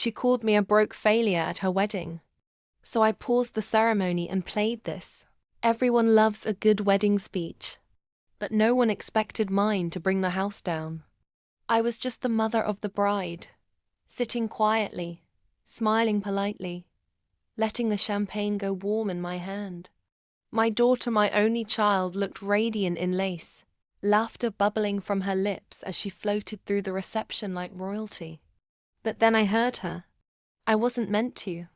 She called me a broke failure at her wedding. So I paused the ceremony and played this. Everyone loves a good wedding speech. But no one expected mine to bring the house down. I was just the mother of the bride, sitting quietly, smiling politely, letting the champagne go warm in my hand. My daughter, my only child, looked radiant in lace, laughter bubbling from her lips as she floated through the reception like royalty. But then I heard her. I wasn't meant to.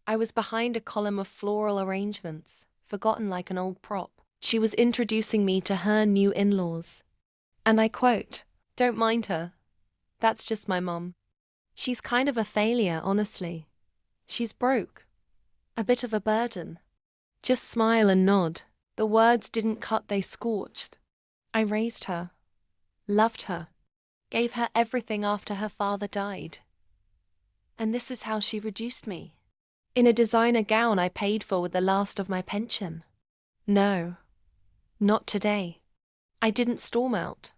I was behind a column of floral arrangements, forgotten like an old prop. She was introducing me to her new in-laws. And I quote, "Don't mind her. That's just my mum. She's kind of a failure, honestly. She's broke. A bit of a burden. Just smile and nod." The words didn't cut, they scorched. I raised her, loved her, gave her everything after her father died. And this is how she reduced me. In a designer gown I paid for with the last of my pension. No, not today. I didn't storm out.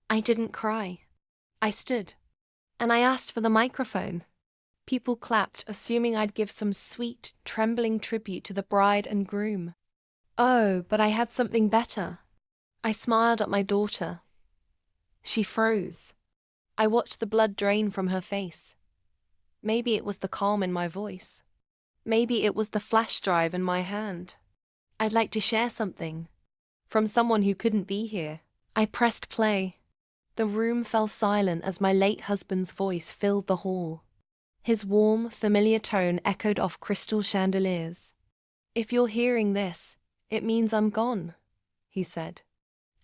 I didn't cry. I stood. And I asked for the microphone. People clapped, assuming I'd give some sweet, trembling tribute to the bride and groom. Oh, but I had something better. I smiled at my daughter. She froze. I watched the blood drain from her face. Maybe it was the calm in my voice. Maybe it was the flash drive in my hand. I'd like to share something. From someone who couldn't be here. I pressed play. The room fell silent as my late husband's voice filled the hall. His warm, familiar tone echoed off crystal chandeliers. "If you're hearing this, it means I'm gone," he said.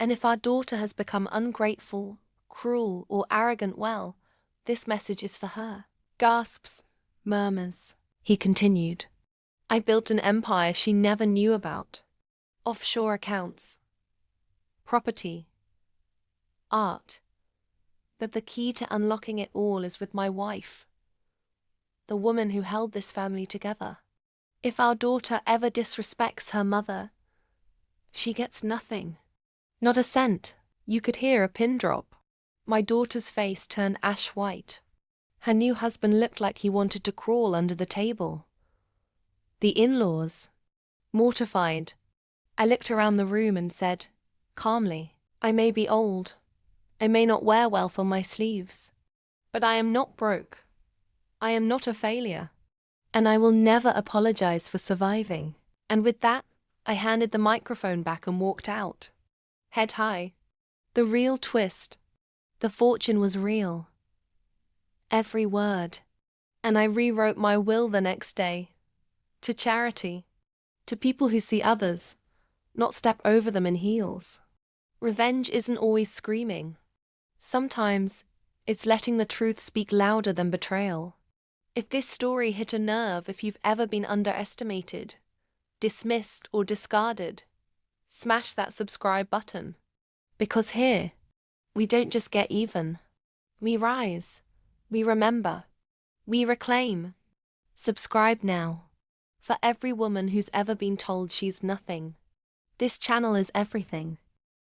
"And if our daughter has become ungrateful, cruel, or arrogant, well, this message is for her." Gasps, murmurs. He continued. "I built an empire she never knew about. Offshore accounts. Property. Art. But the key to unlocking it all is with my wife. The woman who held this family together. If our daughter ever disrespects her mother, she gets nothing. Not a cent." You could hear a pin drop. My daughter's face turned ash white. Her new husband looked like he wanted to crawl under the table. The in-laws. Mortified. I looked around the room and said, calmly, "I may be old. I may not wear wealth on my sleeves. But I am not broke. I am not a failure. And I will never apologize for surviving." And with that, I handed the microphone back and walked out. Head high. The real twist. The fortune was real. Every word. And I rewrote my will the next day. To charity. To people who see others, not step over them in heels. Revenge isn't always screaming. Sometimes, it's letting the truth speak louder than betrayal. If this story hit a nerve, if you've ever been underestimated, dismissed or discarded, smash that subscribe button. Because here, we don't just get even. We rise. We remember. We reclaim. Subscribe now. For every woman who's ever been told she's nothing. This channel is everything.